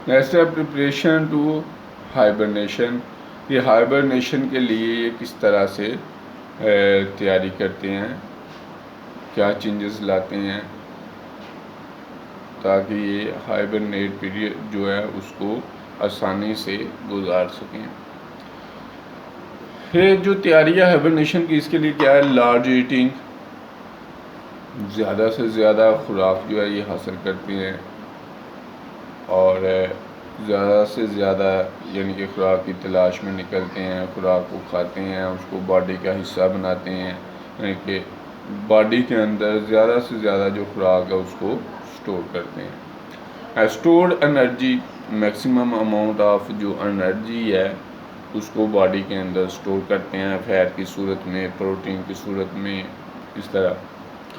Next है preparation to hibernation. ये hibernation के लिए ये किस तरह से तैयारी करते हैं, क्या चेंजेस लाते हैं ताकि ये हाइबरनेट पीरियड जो है उसको आसानी से गुजार सकें। फिर जो तैयारी है हाइबरनेशन की, इसके लिए क्या है, लार्ज ईटिंग, ज़्यादा से ज़्यादा खुराक जो है ये हासिल करते हैं और ज़्यादा से ज़्यादा यानी कि खुराक की तलाश में निकलते हैं, खुराक को खाते हैं, उसको बॉडी का हिस्सा बनाते हैं, यानी कि बॉडी के अंदर ज़्यादा से ज़्यादा जो खुराक है उसको स्टोर करते हैं। Stored energy, maximum amount of जो एनर्जी है उसको बॉडी के अंदर स्टोर करते हैं, फैट की सूरत में, प्रोटीन की सूरत में, इस तरह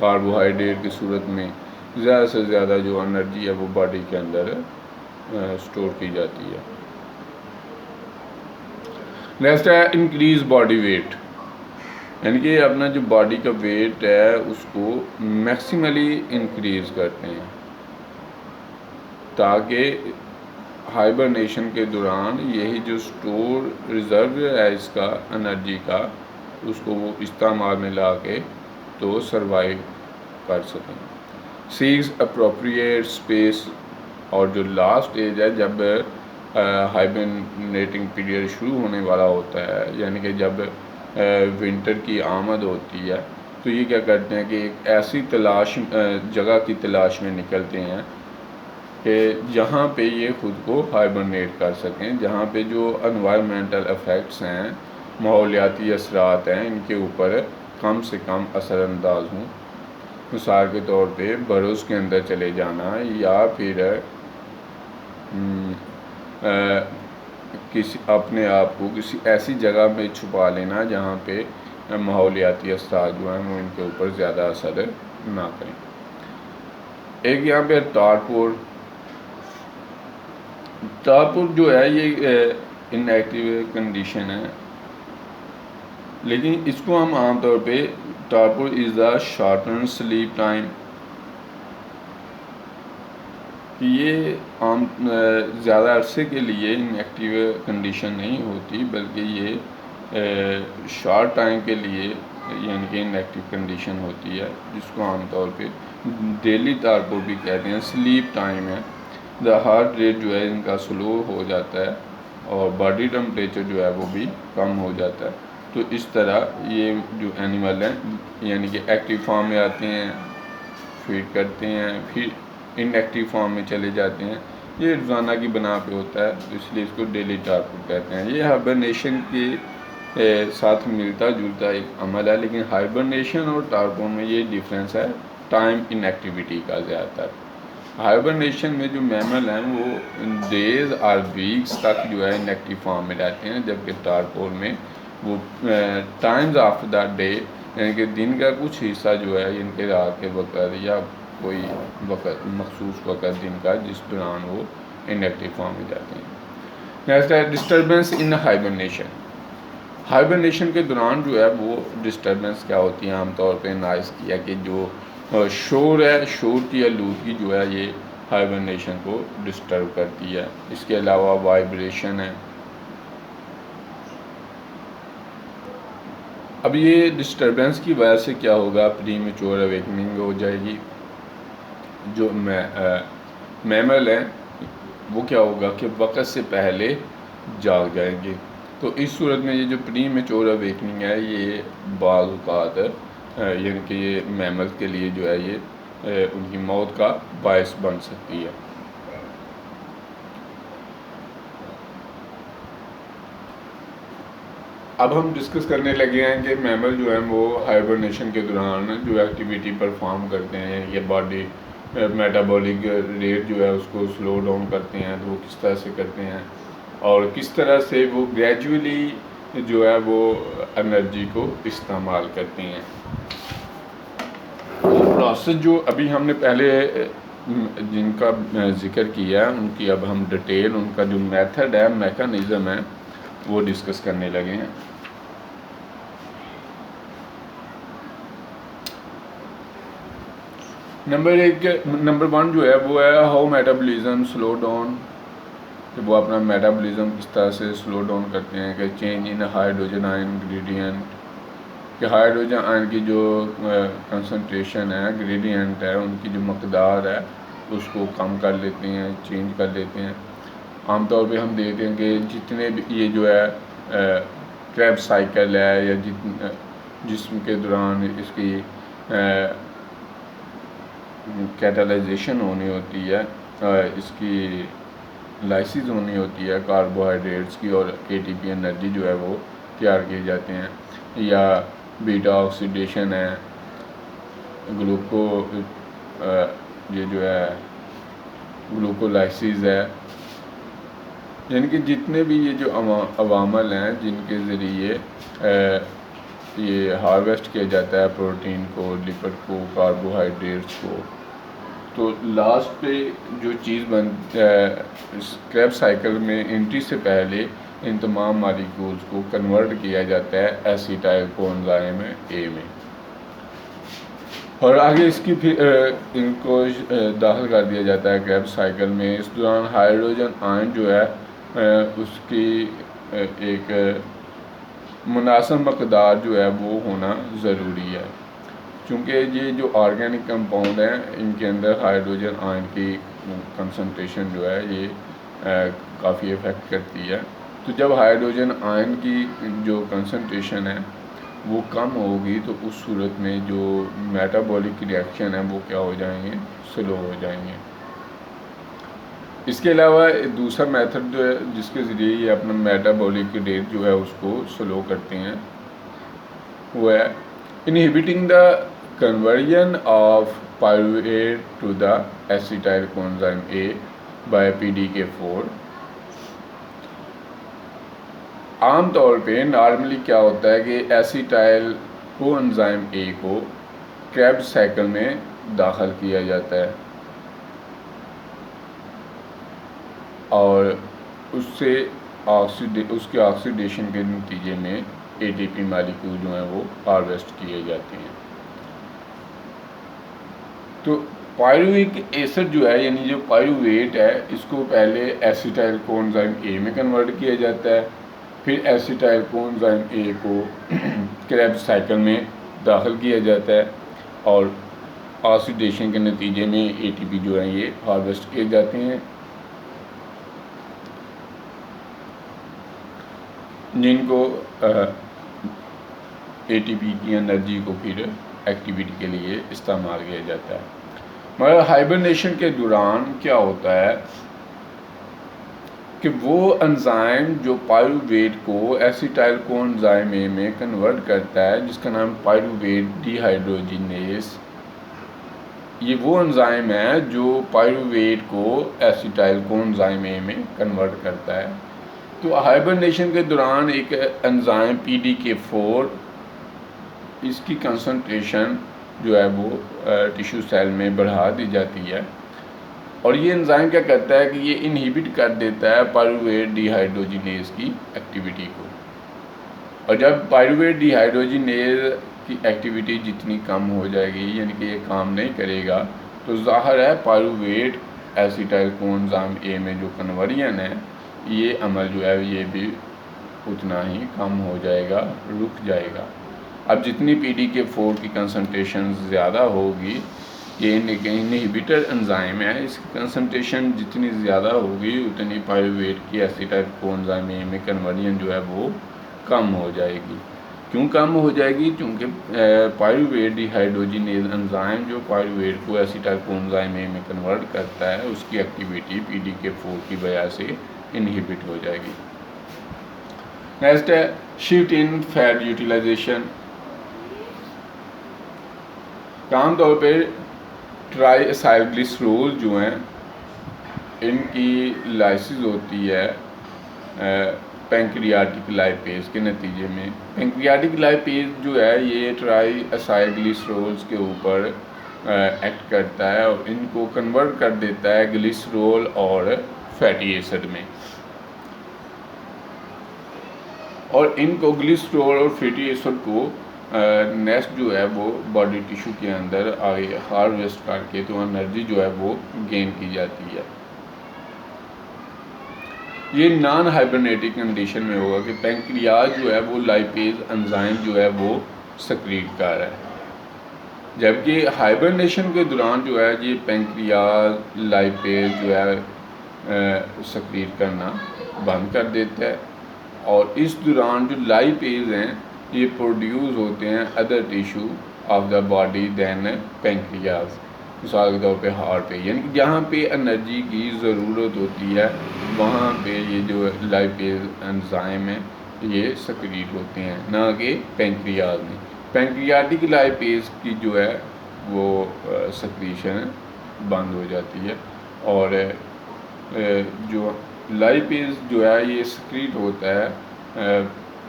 कार्बोहाइड्रेट की सूरत में ज़्यादा से ज़्यादा जो एनर्जी है वो बॉडी के अंदर स्टोर की जाती है। नेक्स्ट है इंक्रीज बॉडी वेट, यानी कि अपना जो बॉडी का वेट है उसको मैक्सिमली इंक्रीज करते हैं ताकि हाइबरनेशन के दौरान यही जो स्टोर रिज़र्व है इसका एनर्जी का, उसको वो इस्तेमाल में ला के तो सर्वाइव कर सकें। सीक्स अप्रोप्रिएट स्पेस, और जो लास्ट एज है जब हाइबरनेटिंग पीरियड शुरू होने वाला होता है, यानी कि जब विंटर की आमद होती है, तो ये क्या करते हैं कि एक ऐसी जगह की तलाश में निकलते हैं कि जहाँ पे ये ख़ुद को हाइबरनेट कर सकें, जहाँ पे जो एनवायरमेंटल इफ़ेक्ट्स हैं, माहौलियाती असरात हैं, इनके ऊपर कम से कम असरअंदाज हों। मिसाल के तौर पे बरोज़ के अंदर चले जाना या फिर किसी अपने आप को किसी ऐसी जगह में छुपा लेना जहाँ पे माहौलियाती असरात जो हैं वो इनके ऊपर ज़्यादा असर ना करें। एक यहाँ पे तारपुर जो है ये इनएक्टिव कंडीशन है, लेकिन इसको हम आमतौर पे तारपुर is the shorten sleep time, कि ये आम ज़्यादा अरसे के लिए इनएक्टिव कंडीशन नहीं होती, बल्कि ये शॉर्ट टाइम के लिए यानी कि इनएक्टिव कंडीशन होती है, जिसको आमतौर पे डेली तारपुर भी कहते हैं। स्लीप टाइम है, द हार्ट रेट जो है इनका स्लो हो जाता है और बॉडी टेम्परेचर जो है वो भी कम हो जाता है। तो इस तरह ये जो एनिमल हैं यानी कि एक्टिव फॉर्म में आते हैं, फीड करते हैं, फिर इनएक्टिव फॉर्म में चले जाते हैं। ये रोज़ाना की बना पे होता है, तो इसलिए इसको डेली टारपुर कहते हैं। ये हाइबरनेशन के साथ मिलता जुलता एक अमल है, लेकिन हाइबरनेशन और टारपुर में ये डिफरेंस है टाइम इनएक्टिविटी का। ज़्यादातर हाइबरनेशन में जो मैमल हैं वो डेज और वीक्स तक जो है इनएक्टिव फॉर्म में रहते हैं, जबकि टारपुर में वो टाइम्स ऑफ द डे यानी कि दिन का कुछ हिस्सा जो है इनके रात के वक़्त या कोई वक़्त मखसूस वक़्त दिन का जिस दौरान वो इनएक्टिव फॉर्म में जाते हैं। नेक्स्ट है डिस्टर्बेंस इन हाइबरनेशन। हाइबरनेशन के दौरान जो है वो डिस्टर्बेंस क्या होती है, आमतौर पे नॉइज़ की है कि जो शोर है, शोर की आलूदगी जो है ये हाइबरनेशन को डिस्टर्ब करती है। इसके अलावा वाइब्रेशन है। अब ये डिस्टर्बेंस की वजह से क्या होगा, प्रीमेच्योर अवेकनिंग हो जाएगी। जो मैमल हैं वो क्या होगा कि वक़्त से पहले जाग जाएंगे। तो इस सूरत में ये जो प्रीमेच्योर अवेकनिंग है ये बाज़ औक़ात यानी कि ये मैमल के लिए जो है ये उनकी मौत का बायस बन सकती है। अब हम डिस्कस करने लगे हैं कि मैमल जो हैं वो हाइबरनेशन के दौरान जो एक्टिविटी परफॉर्म करते हैं, यानी कि बॉडी मेटाबॉलिक रेट जो है उसको स्लो डाउन करते हैं, तो वो किस तरह से करते हैं और किस तरह से वो ग्रेजुअली जो है वो एनर्जी को इस्तेमाल करते हैं। प्रोसेस जो अभी हमने पहले जिनका जिक्र किया है उनकी अब हम डिटेल, उनका जो मेथड है, मैकेनिज़्म है, वो डिस्कस करने लगे हैं। नंबर 1 जो है वो है हाउ मेटाबॉलिज्म स्लो डाउन कि वो अपना मेटाबॉलिज्म किस तरह से स्लो डाउन करते हैं, कि change in hydrogen ion gradient, कि हाइड्रोजन आयन की जो कंसंट्रेशन है, ग्रेडियंट है, उनकी जो मकदार है उसको कम कर लेते हैं, चेंज कर लेते हैं। आमतौर पे हम देखते हैं कि जितने भी ये जो है क्रैब साइकिल है या जिस्म के दौरान इसकी कैटालाइजेशन होनी होती है, इसकी लाइसिस होनी होती है कार्बोहाइड्रेट्स की, और एटीपी एनर्जी जो है वो तैयार किए जाते हैं, या बीटा ऑक्सीडेशन है, ये जो है ग्लूकोलाइसिस है, यानी कि जितने भी ये जो अवामल हैं जिनके ज़रिए ये हार्वेस्ट किया जाता है प्रोटीन को, लिपिड को, कार्बोहाइड्रेट्स को, तो लास्ट पे जो चीज़ क्रैब साइकिल में एंट्री से पहले इन तमाम मालिक्यूल्स को कन्वर्ट किया जाता है एसिटाइल कोएंजाइम ए में, और आगे इसकी फिर इनको दाखिल कर दिया जाता है क्रैब साइकिल में। इस दौरान हाइड्रोजन आयन जो है उसकी एक मुनासिब मकदार जो है वो होना ज़रूरी है, क्योंकि ये जो ऑर्गेनिक कंपाउंड हैं इनके अंदर हाइड्रोजन आयन की कंसंट्रेशन जो है ये काफ़ी इफ़ेक्ट करती है। तो जब हाइड्रोजन आयन की जो कंसंट्रेशन है वो कम होगी तो उस सूरत में जो मेटाबॉलिक रिएक्शन है वो क्या हो जाएंगे, स्लो हो जाएंगे। इसके अलावा दूसरा मेथड जो है जिसके ज़रिए ये अपना मेटाबॉलिक रेट जो है उसको स्लो करते हैं वो है inhibiting the conversion of pyruvate to the acetyl coenzyme A by PDK4। आम तौर पे नॉर्मली क्या होता है कि एसिटाइल कोएंजाइम ए को क्रैब साइकिल में दाखिल किया जाता है और उससे उसके ऑक्सीडेशन के नतीजे में एटीपी मॉलिक्यूल जो हैं वो हार्वेस्ट किए जाते हैं। तो पायरुविक एसिड जो है यानी जो पायरुवेट है इसको पहले एसिटाइल कोएंजाइम ए में कन्वर्ट किया जाता है, फिर एसिटाइल कोएंजाइम ए को क्रैब साइकिल में दाखिल किया जाता है और ऑक्सीडेशन के नतीजे में एटीपी जो है ये हार्वेस्ट किए जाते हैं, जिनको एटीपी की एनर्जी को फिर एक्टिविटी के लिए इस्तेमाल किया जाता है। मगर हाइबरनेशन के दौरान क्या होता है कि वो एंजाइम जो पायरुवेट को एसिटाइल कोएंजाइम ए में कन्वर्ट करता है जिसका नाम पायरुवेट डिहाइड्रोजिनेज, ये वो एंजाइम है जो पायरुवेट को एसिटाइल कोएंजाइम ए में कन्वर्ट करता है। तो हाइबरनेशन के दौरान एक एंजाइम PDK4 इसकी कंसंट्रेशन जो है वो टिश्यू सेल में बढ़ा दी जाती है और ये एंजाइम क्या करता है कि ये इनहिबिट कर देता है पायरुवेट डिहाइड्रोजिनेज की एक्टिविटी को, और जब पायरुवेट डिहाइड्रोजिनेज की एक्टिविटी जितनी कम हो जाएगी यानी कि ये काम नहीं करेगा तो ज़ाहिर है पायरुवेट एसिटाइल कोएंजाइम ए में जो कन्वर्जन है ये अमल जो है ये भी उतना ही कम हो जाएगा, रुक जाएगा। अब जितनी PDK4 की कंसंट्रेशन ज़्यादा होगी, ये इनहिबिटर एंजाइम है, इसकी कंसंट्रेशन जितनी ज़्यादा होगी उतनी पायरुवेट की एसिटाइल कोएंजाइम ए में कन्वर्जन जो है वो कम हो जाएगी। क्यों कम हो जाएगी? क्योंकि पायरुवेट डिहाइड्रोजिनेज एंजाइम जो पायरुवेट को एसिटाइल कोएंजाइम ए में कन्वर्ट करता है उसकी एक्टिविटी PDK4 की वजह से इनहिबिट हो जाएगी। नेक्स्ट है शिफ्ट इन फैट यूटिलाइजेशन। आमतौर पे ट्राई एसाइलग्लिसरोल जो हैं इनकी लाइसिस होती है पैंक्रियाटिक लाइपेज के नतीजे में। पैंक्रियाटिक लाइपेज जो है ये ट्राई एसाइलग्लिसरोल्स के ऊपर एक्ट करता है और इनको कन्वर्ट कर देता है ग्लिसरोल और फैटी एसिड में, और इनको ग्लिसरोल और फैटी एसिड को नेक्स्ट जो है वो बॉडी टिश्यू के अंदर आगे हार्वेस्ट करके तो एनर्जी जो है वो गेन की जाती है। ये नॉन हाइबरनेटिक कंडीशन में होगा कि पैंक्रियाज जो है वो लाइपेज एंजाइम जो है वो सक्रीट कर रहा है, जबकि हाइबरनेशन के दौरान जो है ये पैंक्रियाज लाइपेज जो है सक्रीट करना बंद कर देता है, और इस दौरान जो लाइपेज हैं ये प्रोड्यूस होते हैं other tissue of the body than pancreas. मिसाल के तौर पे हार्ट पे, यानी कि जहाँ पे एनर्जी की ज़रूरत होती है वहाँ पे ये जो लाइपेज एंजाइम है ये सक्रीट होते हैं, ना कि पैंक्रियाज में। पैंक्रियाटिक लाइपेज की जो है वो सक्रीशन बंद हो जाती है, और जो लाइपेज जो है ये सक्रीट होता है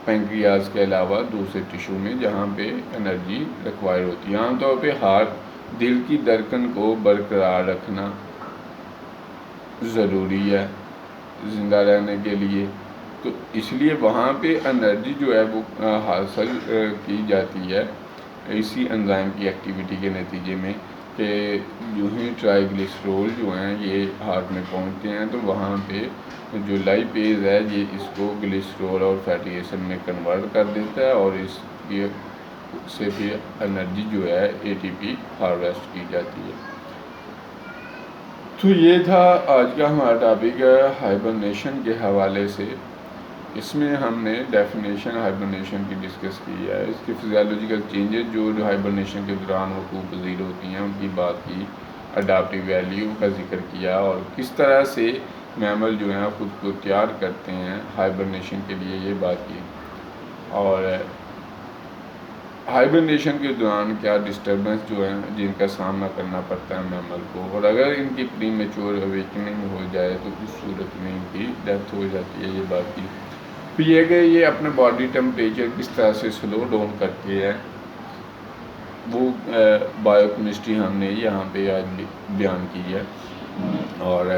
पैंक्रियाज के अलावा दूसरे टिश्यू में जहाँ पे एनर्जी रिक्वायर होती है। आमतौर पे हार्ट, दिल की धड़कन को बरकरार रखना ज़रूरी है ज़िंदा रहने के लिए, तो इसलिए वहाँ पे एनर्जी जो है वो हासिल की जाती है इसी एंजाइम की एक्टिविटी के नतीजे में, कि जो ही ट्राइग्लिसरॉल जो हैं ये हार्ट में पहुँचते हैं तो वहाँ पे जो लाइपेज है ये इसको ग्लिसरॉल और फैटी एसिड में कन्वर्ट कर देता है, और इसके से फिर एनर्जी जो है एटीपी हार्वेस्ट की जाती है। तो ये था आज का हमारा टॉपिक हाइबरनेशन के हवाले से। इसमें हमने डेफिनेशन हाइबरनेशन की डिस्कस की है, इसके फिजियोलॉजिकल चेंजेस जो हाइबरनेशन के दौरान वकूफ़ पज़ीर होती हैं उनकी बात की, अडाप्टिव वैल्यू का जिक्र किया, और किस तरह से मैमल जो हैं ख़ुद को तैयार करते हैं हाइबरनेशन के लिए ये बात की, और हाइबरनेशन के दौरान क्या डिस्टर्बेंस जो है जिनका सामना करना पड़ता है मैमल को, और अगर इनकी प्रीमेच्योर अवेकनिंग हो जाए तो इस सूरत में इनकी डेथ हो जाती है, ये बात की। फिर यह कि ये अपने बॉडी टेम्परेचर किस तरह से स्लो डाउन करती है वो बायोकेमिस्ट्री हमने यहाँ पे आज बयान की है, और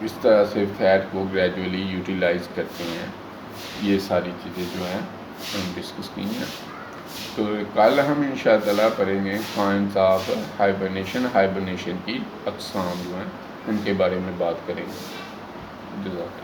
इस तरह से फैट को ग्रेजुअली यूटिलाइज करते हैं, ये सारी चीज़ें जो हैं हम डिस्कस की हैं। तो कल हम इंशाअल्लाह पढ़ेंगे काइंड्स ऑफ हाइबरनेशन की अक़साम जो हैं उनके बारे में बात करेंगे। जज़ाक।